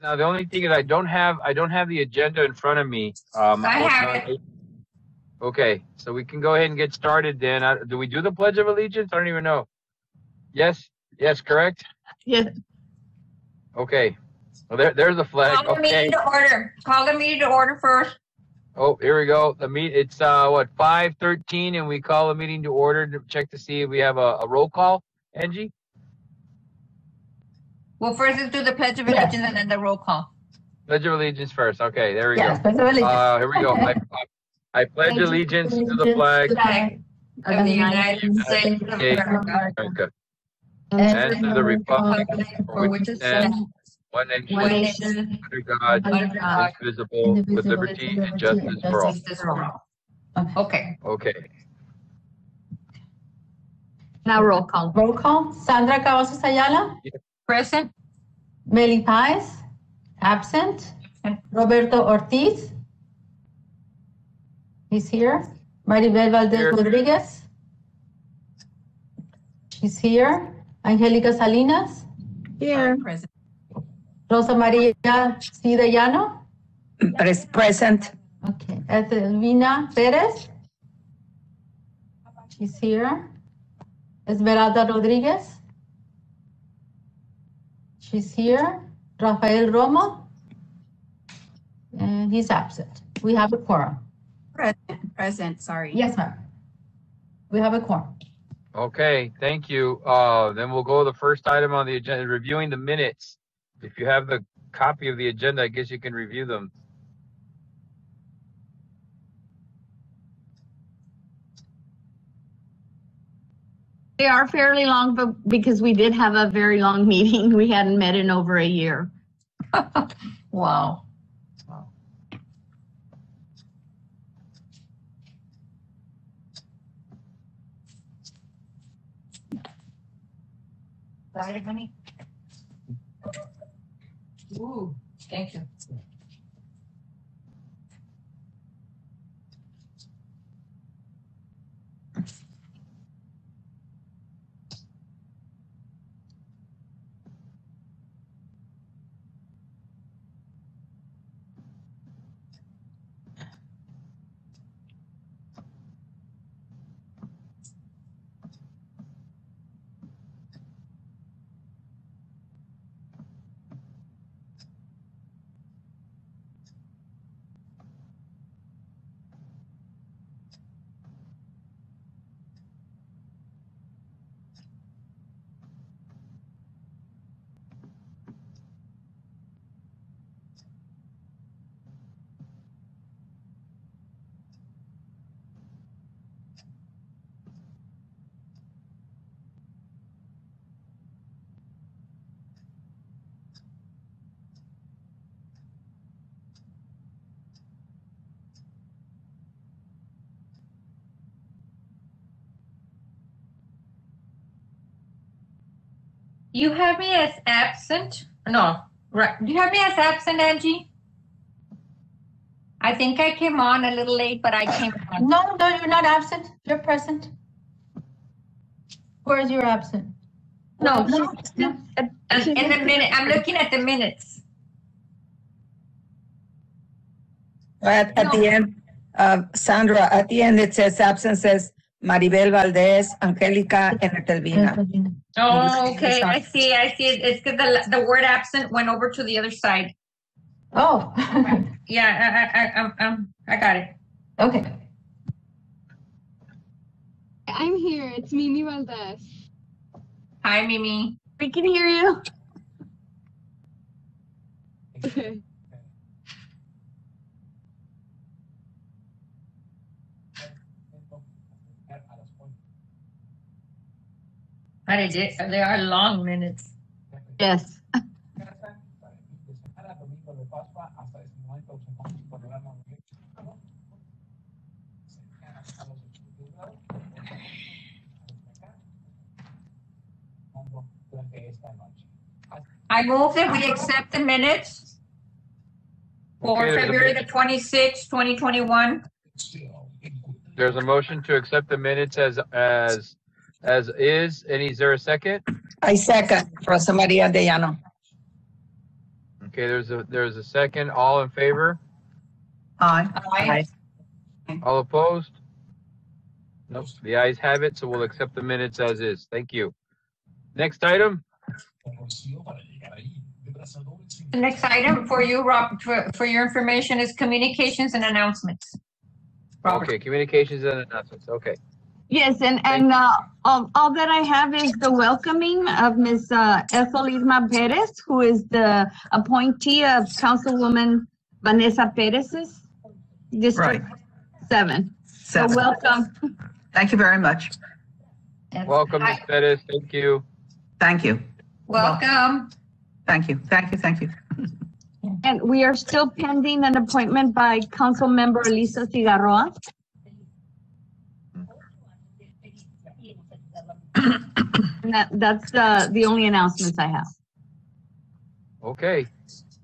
Now the only thing is I don't have the agenda in front of me. I have it. Okay, so we can go ahead and get started then. Do we do the Pledge of Allegiance? I don't even know. Yes, correct? Yes. Okay. Well, there's the flag. Call the meeting to order. Call the meeting to order first. Oh, here we go. It's 5:13, and we call the meeting to order to check to see if we have a roll call. Angie? Well, first let's do the Pledge of Allegiance and then the roll call. Pledge of Allegiance first. Okay, there we go. Pledge of Allegiance. Here we go. I pledge allegiance to the flag Of the United States of America and to the republic for which it stands, one nation, under God, indivisible, with liberty and justice for all. Okay. Okay. Now roll call. Roll call. Sandra Cavazos Ayala. Present. Meli Paz. Absent. Roberto Ortiz. He's here. Maribel Valdez Here. Rodriguez. She's here. Angelica Salinas. Here. Present. Rosa Maria Cidellano. Present. Okay. Edelvina Perez. She's here. Esmeralda Rodriguez. She's here. Rafael Romo. And he's absent. We have a quorum. Present. Sorry. Yes, ma'am. We have a quorum. Okay, thank you. Then we'll go to the first item on the agenda, reviewing the minutes. If you have the copy of the agenda, I guess you can review them. They are fairly long, but because we did have a very long meeting, we hadn't met in over a year. Wow. Got it, honey? Ooh, thank you. You have me as absent? No, right. Do you have me as absent, Angie? I think I came on a little late, but I came on. No, you're not absent. You're present. Where is your absent? No. In the minute, I'm looking at the minutes. At the end, Sandra, at the end it says absences Maribel Valdez, Angelica, and Edelvina. Oh, okay. I see. It's because the word absent went over to the other side. Oh. Yeah, I got it. Okay. I'm here. It's Mimi Valdez. Hi, Mimi. We can hear you. They are long minutes. Yes. I move that we accept the minutes for Okay, February the 26th, 2021. There's a motion to accept the minutes as is. And is there a second? I second. Rosa Maria Cidellano. Okay, there's a second. All in favor? Aye. All opposed? Nope. The ayes have it, so we'll accept the minutes as is. Thank you. Next item. The next item for you, Rob, for your information is communications and announcements. Robert. Okay, communications and announcements. Okay. Yes, and all that I have is the welcoming of Ms. Ethel Irma Perez, who is the appointee of Councilwoman Vanessa Perez's District 7. So welcome. Thank you very much. Welcome, Ms. Perez. Thank you. Thank you. Welcome. Thank you. Thank you. Thank you. And we are still pending an appointment by Council Member Elisa Cigarroa. And that's the only announcements I have. Okay.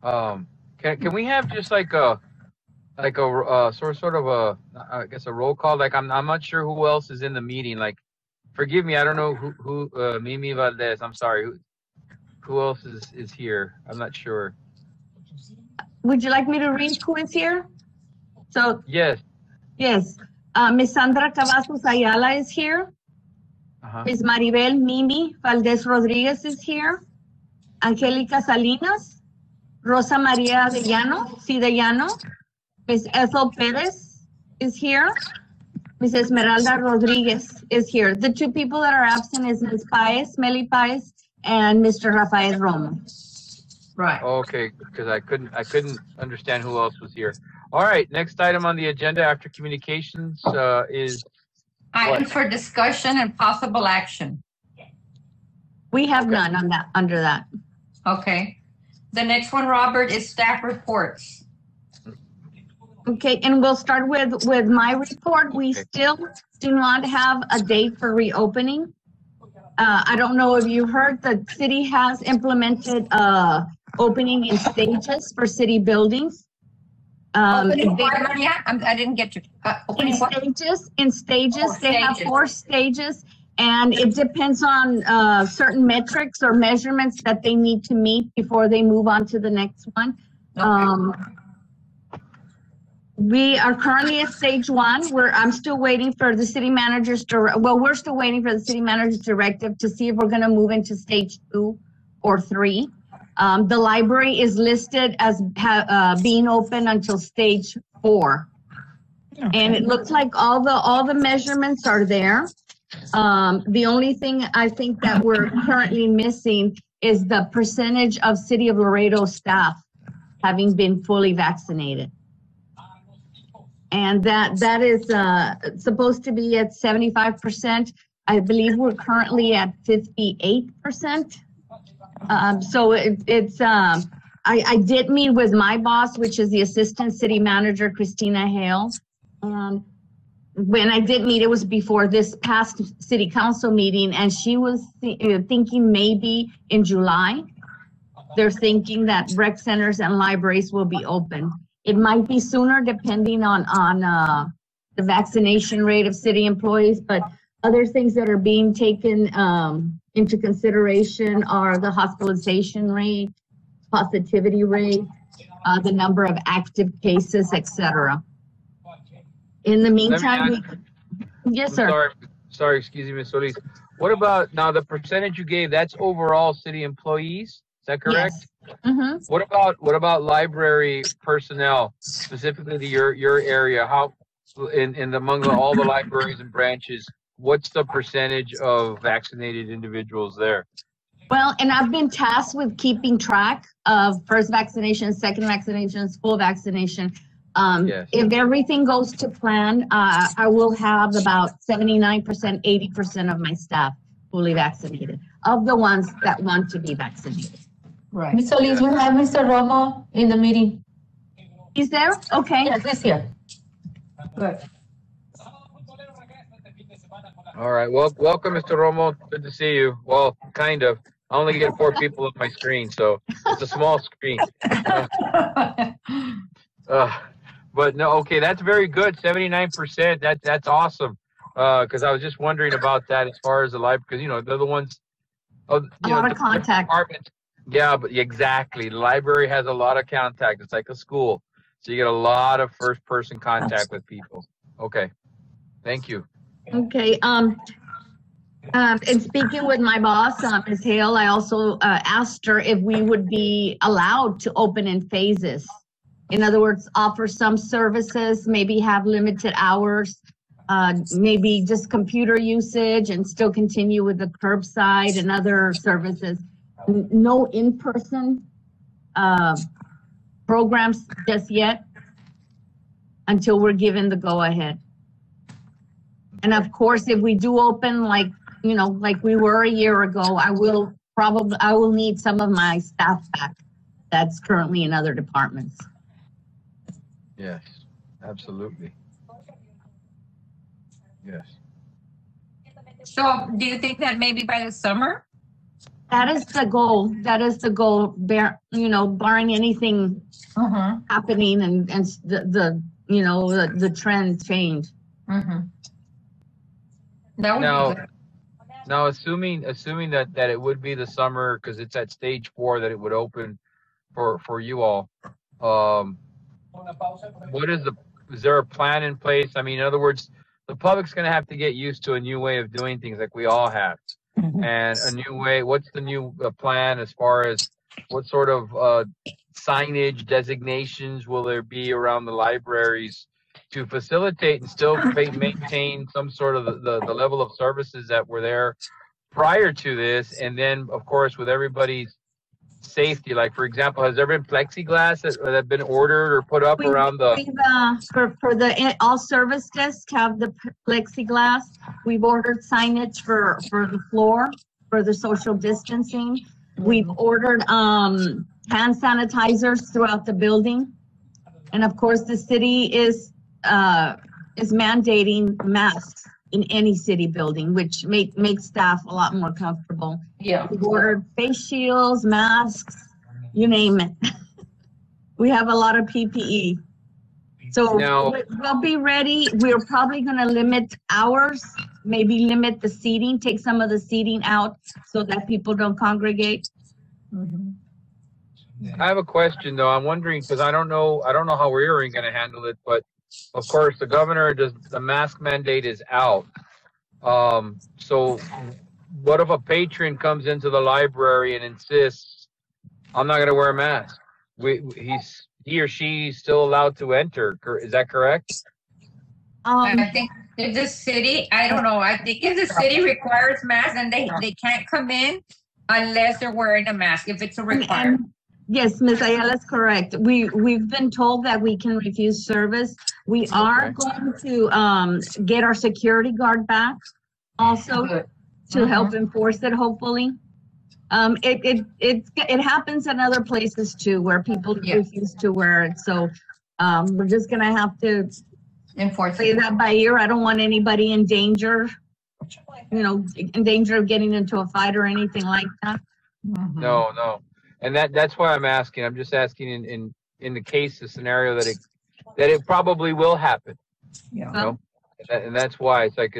Can we have just like a sort of a, I guess, a roll call? Like I'm not sure who else is in the meeting. Like, forgive me, I don't know who Mimi Valdez. I'm sorry. Who else is here? I'm not sure. Would you like me to read who is here? So Yes. yes, Ms. Sandra Cavazos Ayala is here. Ms. Maribel Mimi Valdez Rodriguez is here. Angelica Salinas, Rosa Maria de Llano, Ms. Ethel Perez is here. Ms. Esmeralda Rodriguez is here. The two people that are absent is Ms. Paez, Meli Paez, and Mr. Rafael Romo. Right. Okay, because I couldn't understand who else was here. All right, next item on the agenda after communications is Item for discussion and possible action. We have none on that, under that. Okay. The next one, Robert, is staff reports. Okay, and we'll start with my report. We still do not have a date for reopening. I don't know if you heard, the city has implemented opening in stages for city buildings. Opening what, Maria? I didn't get you. Opening what? In stages, Oh, they have stages. 4 stages, and it depends on certain metrics or measurements that they need to meet before they move on to the next one. Okay. We are currently at stage 1, where I'm still waiting for the city manager's we're still waiting for the city manager's directive to see if we're going to move into stage 2 or 3. The library is listed as being open until stage 4. And it looks like all the measurements are there. The only thing I think that we're currently missing is the percentage of City of Laredo staff having been fully vaccinated. And that is supposed to be at 75%. I believe we're currently at 58%. So I did meet with my boss, which is the assistant city manager, Christina Hale. And when I did meet, it was before this past city council meeting, and she was thinking maybe in July. They're thinking that rec centers and libraries will be open. It might be sooner depending on the vaccination rate of city employees, but other things that are being taken into consideration are the hospitalization rate, positivity rate, the number of active cases, etc. In the meantime, yes, sir. Sorry, excuse me, Ms. Solis. What about now the percentage you gave? That's overall city employees. Is that correct? Yes. Mm-hmm. What about library personnel, specifically your area? How among all the libraries and branches, what's the percentage of vaccinated individuals there? Well, and I've been tasked with keeping track of first vaccination, second vaccinations, full vaccination. Yes. If everything goes to plan, I will have about 79%, 80% of my staff fully vaccinated, of the ones that want to be vaccinated. Right. Ms. Solis, we have Mr. Romo in the meeting. Is there? Okay. Yes, he's here. Good. All right. Well, welcome, Mr. Romo. Good to see you. Well, kind of. I only get 4 people on my screen, so it's a small screen. But no, okay, that's very good. 79%. That's awesome. Because I was just wondering about that as far as the library, because they're the ones. A lot of contact. Yeah, but exactly. The library has a lot of contact. It's like a school. So you get a lot of first person contact with people. Okay. Thank you. Okay, and speaking with my boss, Ms. Hale, I also asked her if we would be allowed to open in phases. In other words, offer some services, maybe have limited hours, maybe just computer usage and still continue with the curbside and other services. No in-person programs just yet until we're given the go-ahead. And of course, if we do open like we were a year ago, I will need some of my staff back that's currently in other departments. Yes, absolutely. Yes. So do you think that maybe by the summer? That is the goal. That is the goal. Barring anything happening and the trend change. That would be good. Now, assuming that it would be the summer because it's at stage 4 that it would open for you all. Is there a plan in place? I mean, in other words, the public's going to have to get used to a new way of doing things like we all have. And a new way, what's the new plan as far as what sort of signage designations will there be around the libraries to facilitate and still maintain some sort of the level of services that were there prior to this? And then, of course, with everybody's safety, like, for example, has there been plexiglass that have been ordered or put up around the... For the all service desk have the plexiglass. We've ordered signage for the floor for the social distancing. We've ordered hand sanitizers throughout the building. And of course, the city is mandating masks in any city building, which makes staff a lot more comfortable. Yeah. We've ordered face shields, masks, you name it. We have a lot of PPE. So we'll be ready. We're probably going to limit hours, maybe limit the seating, take some of the seating out so that people don't congregate. I have a question though. I'm wondering, because I don't know how we're going to handle it, but of course the governor the mask mandate is out. So what if a patron comes into the library and insists, I'm not going to wear a mask? He or she is still allowed to enter. Is that correct? I think if the city, I don't know. I think if the city requires masks, and they can't come in unless they're wearing a mask, if it's a requirement. Yes, Ms. Ayala is correct. We've been told that we can refuse service. We are going to get our security guard back also to help enforce it, hopefully. It happens in other places too, where people refuse to wear it. So we're just gonna have to play that by ear. I don't want anybody in danger, in danger of getting into a fight or anything like that. No. And that's why I'm asking. I'm just asking in the scenario that it probably will happen. Yeah. And that's why it's like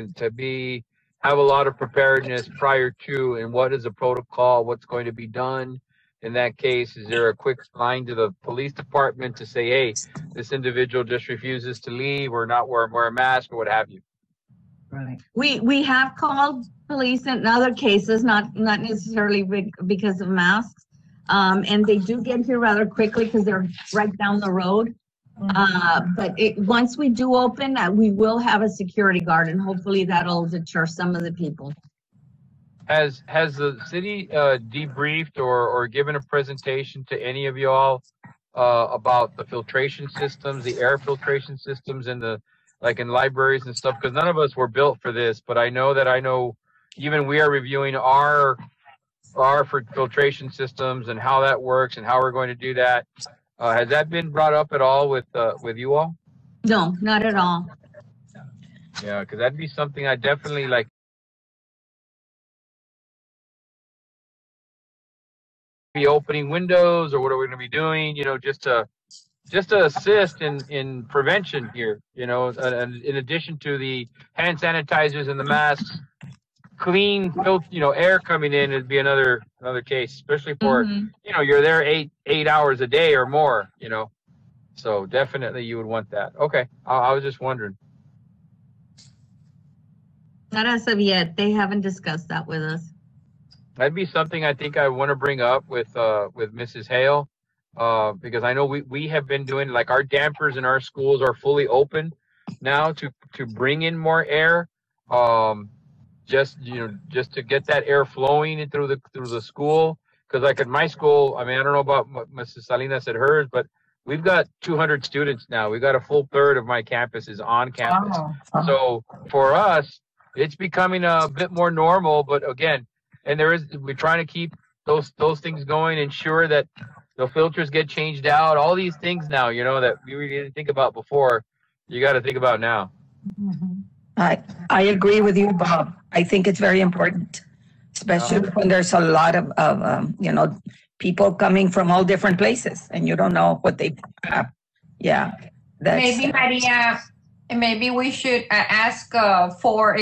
have a lot of preparedness prior to, and what is the protocol, what's going to be done in that case. Is there a quick line to the police department to say, hey, this individual just refuses to leave or not wear a mask or what have you? Right. We have called police in other cases, not necessarily because of masks, and they do get here rather quickly because they're right down the road. But once we do open, we will have a security guard, and hopefully that'll deter some of the people. Has the city debriefed or given a presentation to any of y'all about the filtration systems, the air filtration systems in libraries and stuff? Because none of us were built for this, but I know even we are reviewing our filtration systems and how that works and how we're going to do that. Has that been brought up at all with you all? No, not at all. Yeah, because that'd be something I definitely like. Be opening windows, or what are we going to be doing? Just to assist in prevention here. And in addition to the hand sanitizers and the masks, clean, air coming in would be another case, especially for Mhm. you're there 8 hours a day or more. So definitely you would want that. Okay, I was just wondering. Not as of yet. They haven't discussed that with us. That'd be something I think I want to bring up with Mrs. Hale, because I know we have been doing, like, our dampers in our schools are fully open now to bring in more air, just to get that air flowing in through the school. Because like at my school, I mean, I don't know about what Mrs. Salinas at hers, but we've got 200 students now. We got a full third of my campus is on campus. Oh. So for us, it's becoming a bit more normal. But again, and we're trying to keep those things going, ensure that the filters get changed out. All these things now, that we really didn't think about before, you got to think about now. I agree with you, Bob. I think it's very important, especially when there's a lot of people coming from all different places, and you don't know what they have. Yeah. Maybe, Maria, maybe we should ask for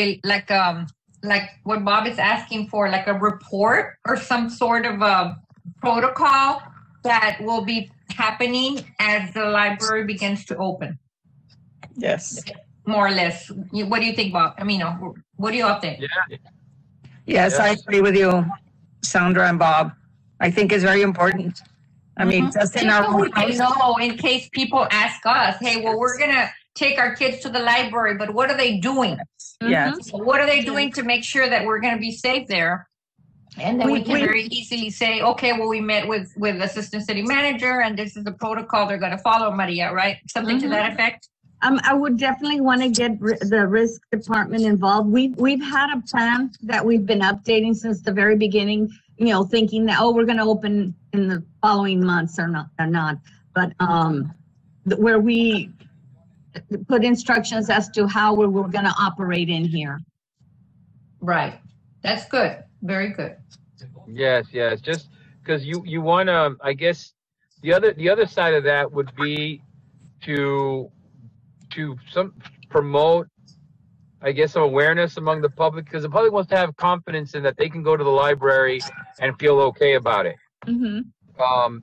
like what Bob is asking for, like a report or some sort of a protocol that will be happening as the library begins to open. Yes. More or less. What do you think, Bob? I mean, what do you all think? Yeah. Yes, I agree with you, Sandra and Bob. I think it's very important. I mean, just in our own house. No, in case people ask us, hey, well, we're going to take our kids to the library, but what are they doing? Yes. What are they doing to make sure that we're going to be safe there? And then we can very easily say, okay, well, we met with assistant city manager, and this is the protocol they're going to follow, Maria, right? Something to that effect? I would definitely want to get the risk department involved. We've had a plan that we've been updating since the very beginning, thinking that, we're going to open in the following months or not. But where we put instructions as to how we're going to operate in here. Right. That's good. Very good. Yes. Just because you want to, I guess the other side of that would be to promote, I guess, some awareness among the public, because the public wants to have confidence in that they can go to the library and feel okay about it. Mm-hmm.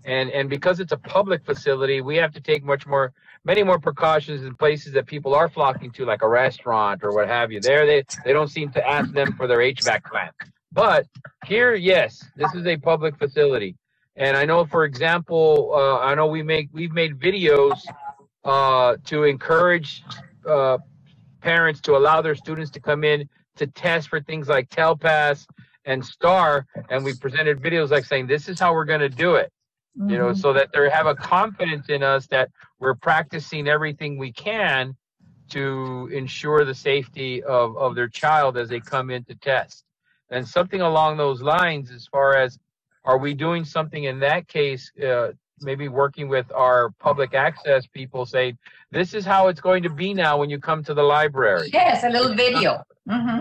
And because it's a public facility, we have to take many more precautions in places that people are flocking to, like a restaurant or what have you. There, they don't seem to ask them for their HVAC plan. But here, yes, this is a public facility. And I know, for example, we've made videos to encourage parents to allow their students to come in to test for things like TELPAS and STAR, and we presented videos like saying, this is how we're going to do it, so that they have a confidence in us that we're practicing everything we can to ensure the safety of their child as they come in to test. And something along those lines, as far as, are we doing something in that case, maybe working with our public access people, saying, this is how it's going to be now when you come to the library. Yes, a little video.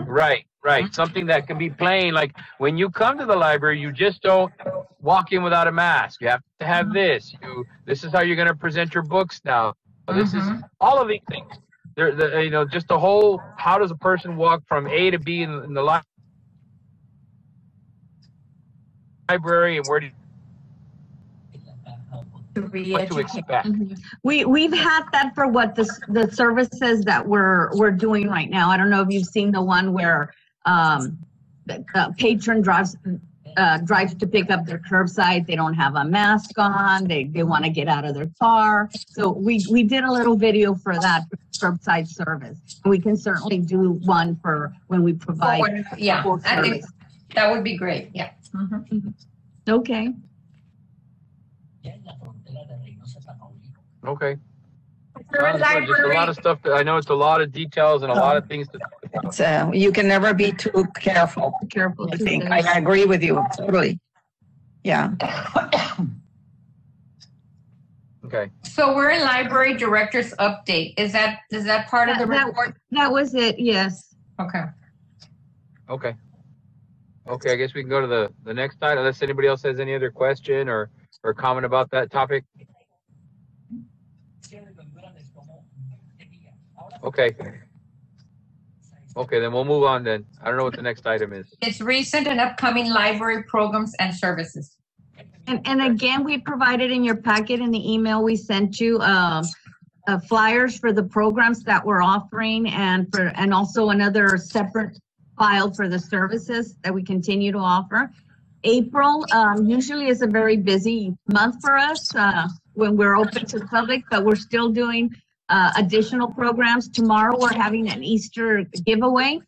Right. Something that can be playing, like when you come to the library, you just don't walk in without a mask. You have to have this. This is how you're going to present your books now. This is all of these things. Just the whole, how does a person walk from A to B in the library, and what to expect. We've had that for what the services that we're doing right now. I don't know if you've seen the one where the patron drives to pick up their curbside. They don't have a mask on. They want to get out of their car. So we did a little video for that curbside service. We can certainly do one for when we provide. I think that would be great. Yeah. Okay. Okay. Just a lot of stuff. I know it's a lot of details and a lot of things to. You can never be too careful. I think I agree with you totally. Yeah. Okay. So we're in library director's update. Is that part of the report? That was it. Yes. Okay. I guess we can go to the next slide, unless anybody else has any other question or comment about that topic. Okay. Okay, then we'll move on then. I don't know what the next item is. It's recent and upcoming library programs and services. And again, we provided in your packet in the email we sent you, flyers for the programs that we're offering and also another separate file for the services that we continue to offer. April usually is a very busy month for us when we're open to the public, but we're still doing additional programs. Tomorrow we're having an Easter giveaway.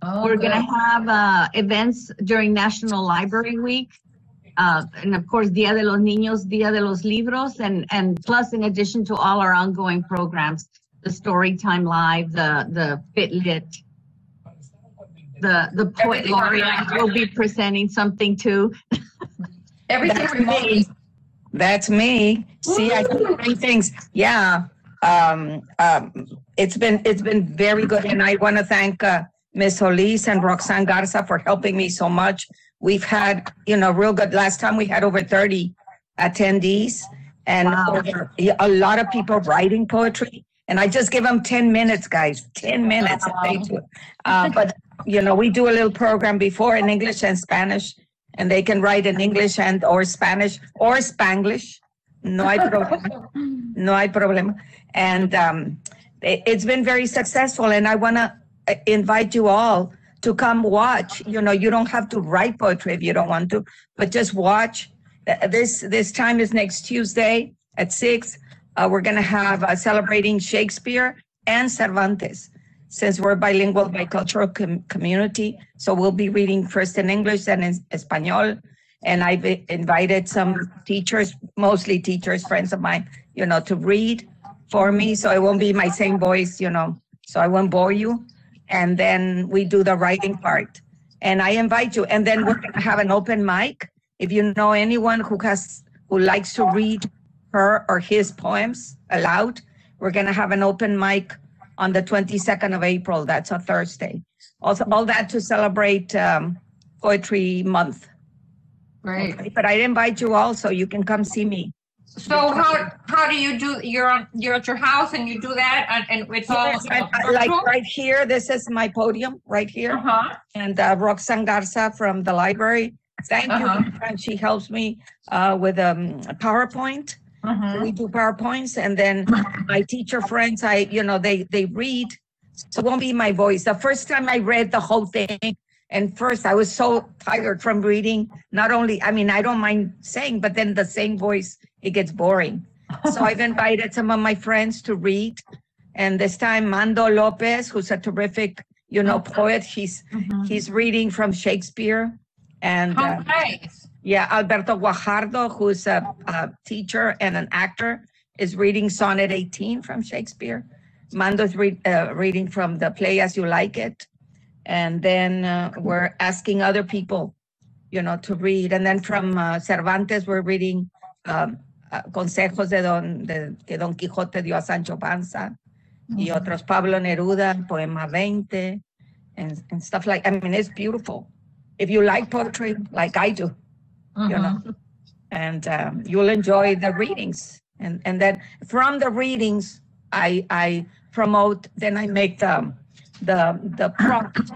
Oh, We're going to have events during National Library Week. And of course, Dia de los Niños, Dia de los Libros, and plus in addition to all our ongoing programs, the Storytime Live, the FitLit, the Poet Laureate will be presenting something too. Everything That's remotely. me. That's me. See, I do great things. Yeah. It's been very good. And I want to thank Ms. Solis and Roxanne Garza for helping me so much. We've had, real good. Last time we had over 30 attendees and over a lot of people writing poetry. And I just give them 10 minutes, guys, 10 minutes. If they do. But, we do a little program before in English and Spanish, and they can write in English and or Spanish or Spanglish. No hay problema. No hay problema. And it's been very successful. And I want to invite you all to come watch. You don't have to write poetry if you don't want to, but just watch. This time is next Tuesday at 6. We're going to have celebrating Shakespeare and Cervantes, since we're bilingual, bicultural community. So we'll be reading first in English and in Espanol. And I've invited some teachers, mostly teachers, friends of mine, to read for me. So it won't be my same voice, so I won't bore you. And then we do the writing part. And I invite you. And then we're going to have an open mic. If you know anyone who likes to read her or his poems aloud, we're going to have an open mic on the 22nd of April. That's a Thursday. Also, all that to celebrate Poetry Month. Great. Okay, but I invite you all so you can come see me. So how do you do? You're at your house and you do that, and it's all Yes, like right here. This is my podium right here, and Roxanne Garza from the library. Thank you, and she helps me with PowerPoint. We do PowerPoints, and then my teacher friends, they read. So it won't be my voice. The first time I read the whole thing, and first I was so tired from reading. Not only, I don't mind saying, but then the same voice, it gets boring. So I've invited some of my friends to read. And this time, Mando Lopez, who's a terrific, poet, he's reading from Shakespeare. And nice. Alberto Guajardo, who's a teacher and an actor, is reading Sonnet 18 from Shakespeare. Mando's reading from the play As You Like It. And then we're asking other people, to read. And then from Cervantes, we're reading Consejos que Don Quijote dio a Sancho Panza, y otros Pablo Neruda, Poema 20, and stuff like, it's beautiful. If you like poetry, like I do, and you'll enjoy the readings. And then from the readings, I promote, then I make the prompt.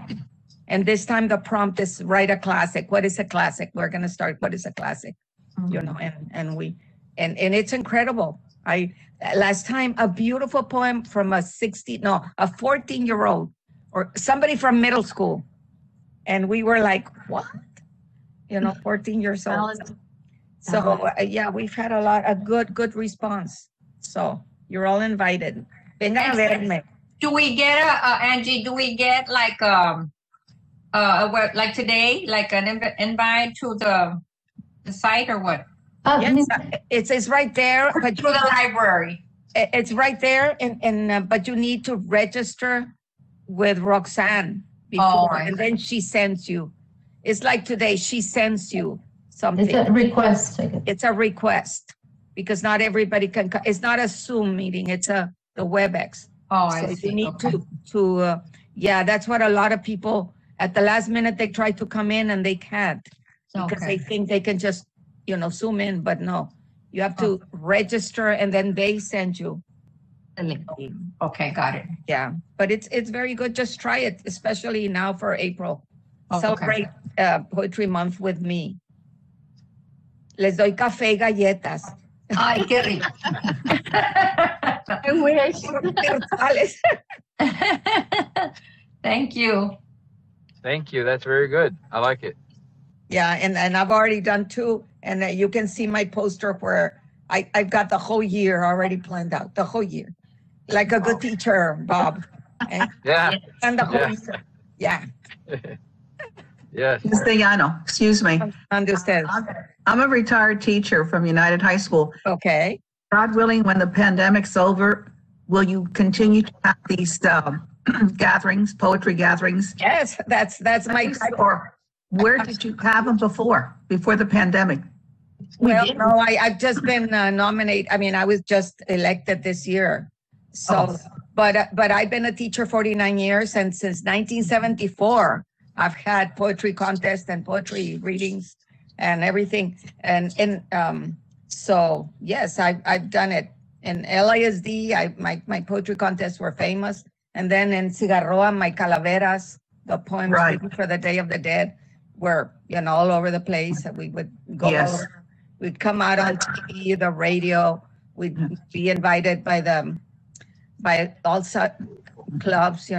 And this time the prompt is write a classic. What is a classic? We're going to start. What is a classic? And it's incredible. Last time a beautiful poem from a 14-year-old or somebody from middle school. And we were like, what? 14 years old. So we've had a good response. So you're all invited. Vengan a verme. Do we get Angie? Do we get like like today, like an invite to the site or what? Yes, it's right there. But through the library. It's right there, and but you need to register with Roxanne before, and then she sends you. It's like today, she sends you something. It's a request. It's a request because not everybody can. It's not a Zoom meeting. It's the WebEx. Oh, so I see. You need to that's what a lot of people at the last minute they try to come in and they can't because they think they can just Zoom in, but no, you have to register and then they send you Okay, got it. Yeah, but it's very good. Just try it, especially now for April. Oh, okay. Celebrate Poetry Month with me. Les doy café y galletas. Ay, qué rico. I wish. Virtuales. Thank you. Thank you. That's very good. I like it. Yeah, and I've already done 2, and you can see my poster where I've got the whole year already planned out, the whole year. Like a good teacher, Bob. Eh? Yeah. And the whole Yeah. year. Yeah, Yes. Ms. Dayano, excuse me. understand. I'm a retired teacher from United High School. Okay. God willing, when the pandemic's over, will you continue to have these gatherings, poetry gatherings? Yes, that's my type. Or where did you have them before the pandemic? Well, no, I've just been nominated. I mean, I was just elected this year. So, Oh. but I've been a teacher 49 years, and since 1974, I've had poetry contests and poetry readings and everything. And so yes, I've done it in LISD. My poetry contests were famous, and then in Cigarroa, my calaveras, the poems Right. written for the Day of the Dead, were all over the place. We would go. Yes. Over, we'd come out on TV, the radio. We'd be invited by also clubs.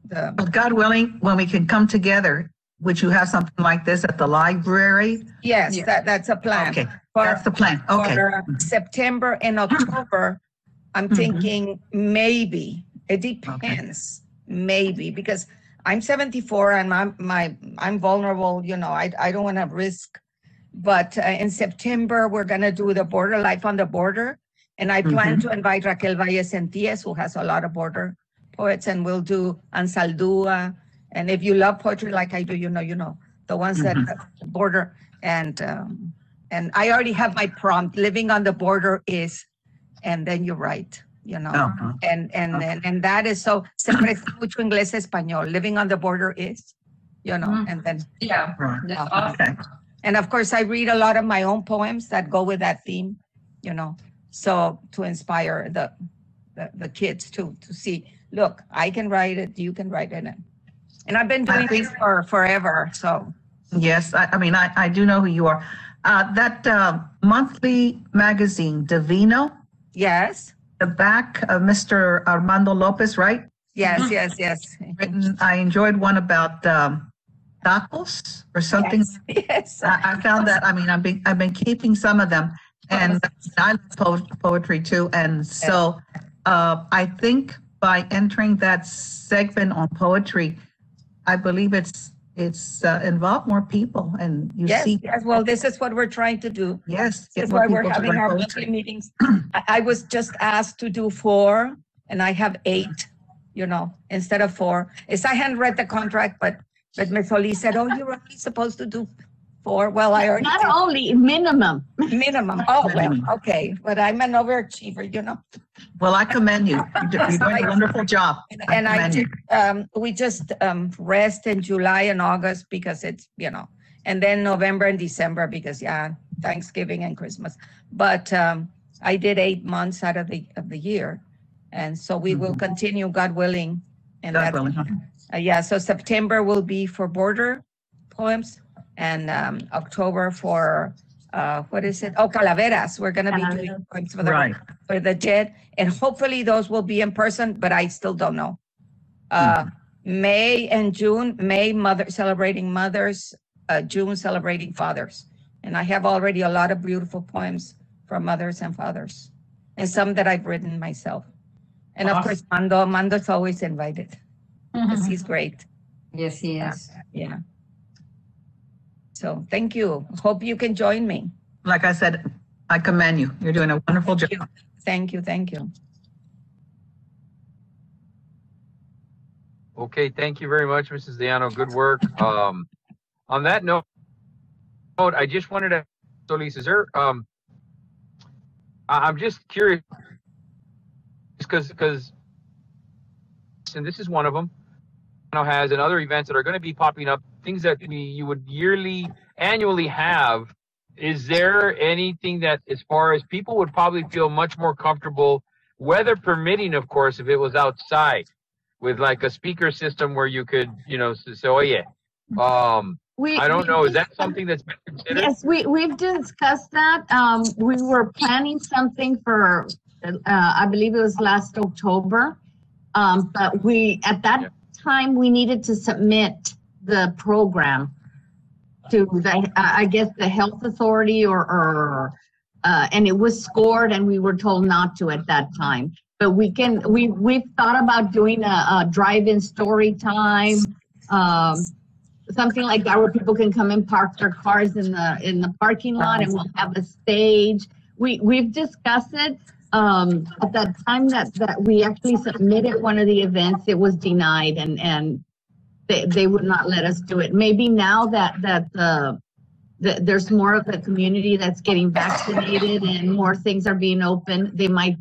But God willing, when we can come together, would you have something like this at the library? Yes, that's a plan. Okay, For- that's the plan. Okay. For September and October, I'm thinking maybe. It depends. Maybe, because I'm 74 and I'm vulnerable. I don't want to risk. But in September, we're going to do the border life on the border. And I plan to invite Raquel Valles-Enties, who has a lot of border poets, and we'll do Ansaldúa. And if you love poetry like I do, you know, the ones that border. And I already have my prompt, living on the border is, and then you write, Uh-huh. and that is so, se presta mucho inglés español, living on the border is, and then, Yeah, Right. that's awesome. Okay. and of course I read a lot of my own poems that go with that theme, so to inspire the kids to see, look, I can write it, you can write it. And I've been doing this for forever, so. Yes, I mean, I do know who you are. That monthly magazine, Divino, Yes, the back of Mr. Armando Lopez, right? yes. Written, I enjoyed one about tacos or something. Yes. I found that, I mean, I've been keeping some of them, and I love poetry too. And so I think by entering that segment on poetry, I believe it's involved more people, and you Yes, see. yes. Well, this is what we're trying to do. Yes. That's get why more we're people to having write our poetry. weekly meetings. I was just asked to do 4, and I have 8, instead of 4. I hadn't read the contract, but Ms. Solis said, "Oh, you're only supposed to do 4." Well, I already Not did only, minimum. minimum. Oh, well, Minimum. okay. But I'm an overachiever, Well, I commend you. You're doing a wonderful job. And I commend you. did, we just rest in July and August because it's, and then November and December because, Thanksgiving and Christmas. But I did 8 months out of the year. And so we will continue, God willing. And God that, willing, huh? so September will be for border poems, and October for, what is it? Oh, Calaveras. We're going to be doing poems for Right. for the JED, and hopefully those will be in person, but I still don't know. May and June, May celebrating mothers, June celebrating fathers. And I have already a lot of beautiful poems for mothers and fathers, and some that I've written myself. And of course, Mando's always invited because he's great. Yes, he is. Yeah. So thank you. Hope you can join me. Like I said, I commend you. You're doing a wonderful job. Thank you. Thank you. Okay, thank you very much, Mrs. Diano. Good work. On that note, I just wanted to, Solis, is there, I'm just curious, because, and this is one of them, has and other events that are going to be popping up, things that you would annually have. Is there anything that, as far as people would probably feel much more comfortable weather permitting, of course, if it was outside with like a speaker system where you could, say, oh yeah. I don't know. Is that something that's been considered? Yes, we've discussed that. We were planning something for, I believe it was last October. But at that time, we needed to submit the program to I guess the health authority and it was scored and we were told not to at that time. But we've thought about doing a drive-in story time, something like that where people can come and park their cars in the parking lot and we'll have a stage. We've discussed it. At that time that we actually submitted one of the events, it was denied and they would not let us do it. Maybe now that there's more of the community that's getting vaccinated and more things are being open, they might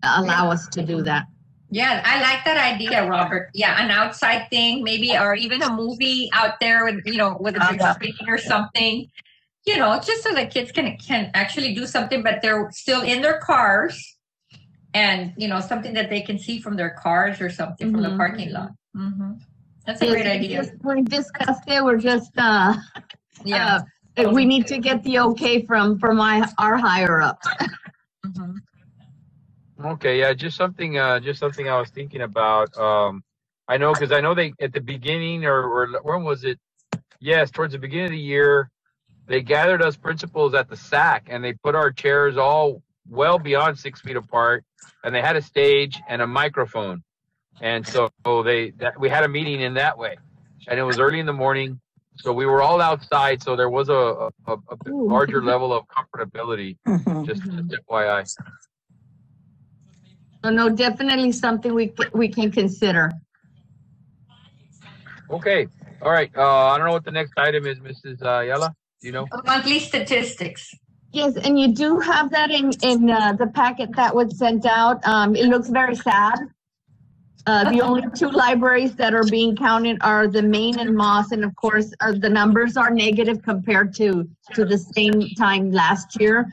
allow us to do that. Yeah, I like that idea, Robert. Yeah, an outside thing, maybe, or even a movie out there with with a big screen or something. Just so the kids can actually do something, but they're still in their cars, and something that they can see from their cars or something from the parking lot. Mm-hmm. That's a great idea. We discussed it. We're just we need to get the okay from our higher ups. Mm-hmm. Okay, yeah, just something I was thinking about. I know they at the beginning or when was it? Yes, towards the beginning of the year, they gathered us principals at the SAC and they put our chairs all well beyond 6 feet apart, and they had a stage and a microphone, and so we had a meeting in that way, and it was early in the morning, so we were all outside, so there was a larger level of comfortability. Just FYI. No, definitely something we can consider. Okay, all right. I don't know what the next item is, Mrs. Ayala. Do you know? Monthly statistics. Yes, and you do have that in the packet that was sent out. It looks very sad. The only two libraries that are being counted are the Main and Moss, and of course, the numbers are negative compared to the same time last year.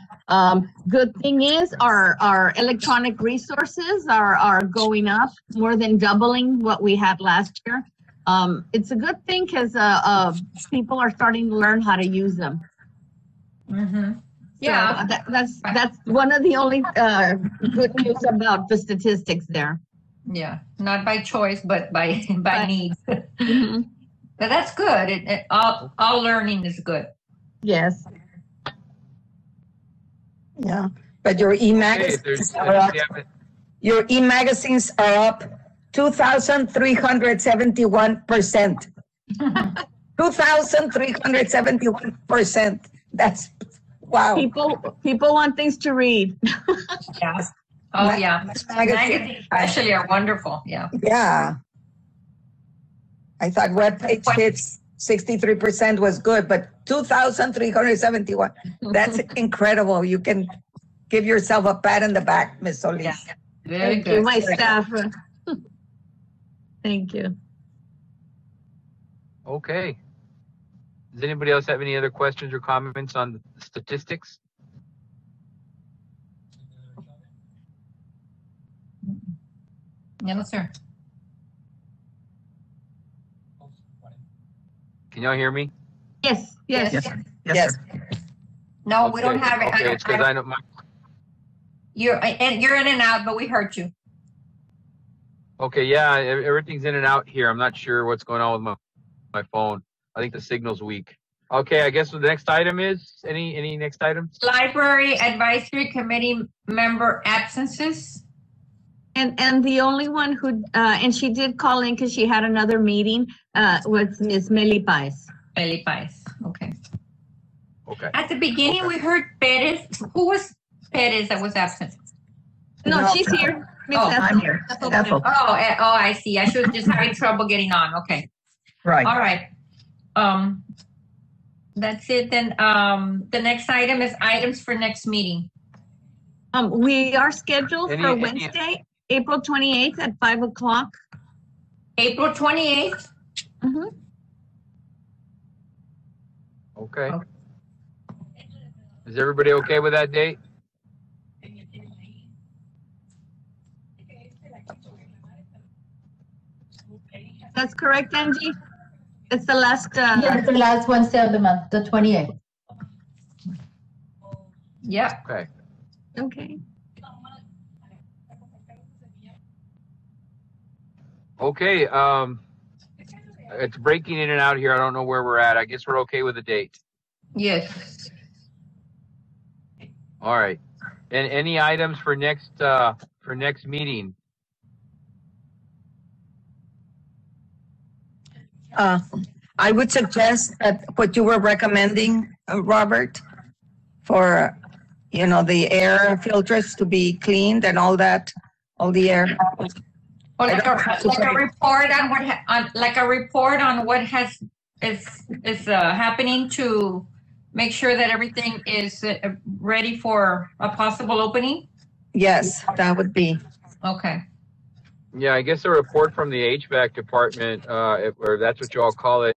Good thing is our electronic resources are going up, more than doubling what we had last year. It's a good thing because people are starting to learn how to use them. Mm-hmm. Yeah, so that's one of the only good news about the statistics there. Yeah, not by choice, but by need. Mm-hmm. But that's good. All learning is good. Yes. Yeah, but your e-magazines are up. Your e-magazines are up 2,371%. 2,371%. That's wow. People want things to read. Yeah. Oh yeah. Magazines especially are wonderful. Yeah. Yeah. I thought webpage hits 63% was good, but 2,371. That's incredible. You can give yourself a pat on the back, Miss Solis. Yeah. Very good. You, my staff. Thank you. Okay. Does anybody else have any other questions or comments on the statistics? No, sir. Can y'all hear me? Yes. Yes. No, Okay. we don't have it. Okay, it's because I know you're in and out, but we heard you. Okay, yeah, everything's in and out here. I'm not sure what's going on with my phone. I think the signal's weak. Okay, I guess the next item is any next items? Library Advisory Committee member absences. And the only one who and she did call in because she had another meeting was Ms. Meli Pais. Meli Pais. Okay. Okay. At the beginning, we heard Perez. Who was Perez that was absent? No, she's here. Miss Oh, Ethel. I'm here. Ethel. Oh, I see. I should just having trouble getting on. Okay. Right. All right. That's it. Then the next item is items for next meeting. We are scheduled Any- for any- Wednesday, April 28th at 5 o'clock. April 28th. Mm-hmm. Okay. Is everybody okay with that date? That's correct, Angie? It's the last, Yes, the last Wednesday of the month, the 28th. Yep. Okay. okay. Okay, it's breaking in and out here. I don't know where we're at. I guess we're okay with the date. Yes. All right. And any items for next meeting? I would suggest that what you were recommending, Robert, for, you know, the air filters to be cleaned and all that, all the air. Or like a report on what is happening to make sure that everything is ready for a possible opening. Yes, that would be. Okay. Yeah, I guess a report from the HVAC department, or that's what you all call it.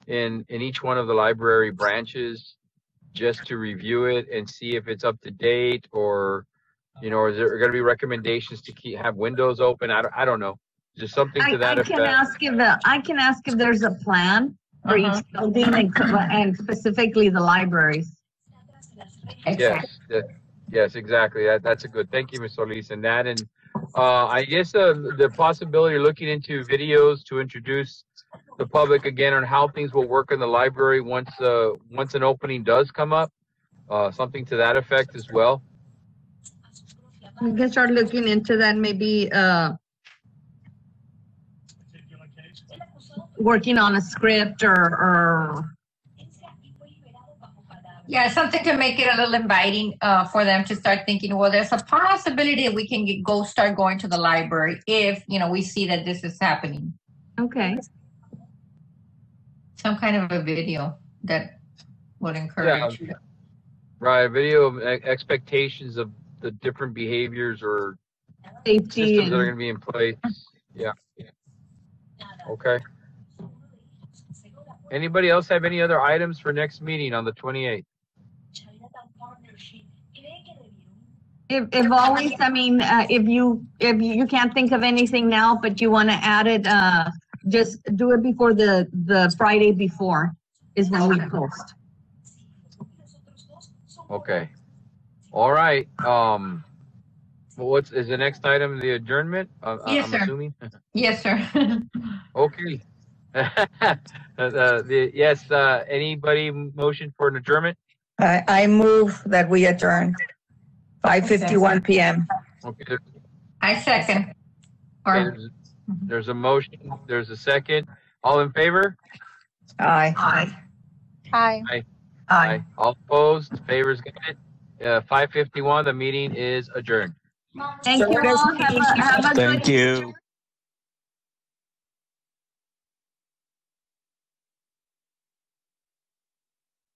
In each one of the library branches, just to review it and see if it's up to date, or, you know, is there going to be recommendations to have windows open? I don't know. Just something to that effect. I can ask if there's a plan for each building and specifically the libraries. Yes, exactly. That's a good. Thank you, Ms. Solis. And that, and I guess the possibility of looking into videos to introduce the public again on how things will work in the library once an opening does come up. Something to that effect as well. We can start looking into that. Maybe working on a script or. Yeah, something to make it a little inviting for them to start thinking, well, there's a possibility that we can start going to the library if, you know, we see that this is happening. Okay. Some kind of a video that would encourage. Yeah, right. Video of expectations of the different behaviors or Safety systems that are going to be in place. Yeah. Okay. Anybody else have any other items for next meeting on the 28th? If always, I mean, if you can't think of anything now, but you want to add it, just do it before the Friday before is when we post. Okay. All right. Is the next item the adjournment? Yes, I'm sir. assuming. Yes, sir. Okay. Yes. Anybody motion for an adjournment? I move that we adjourn. 5:51 p.m. Okay. I second. Or There's a motion. There's a second. All in favor? Aye. Aye. All opposed? Favors get it. 5:51. The meeting is adjourned. Thank you all. Have a good Thank you.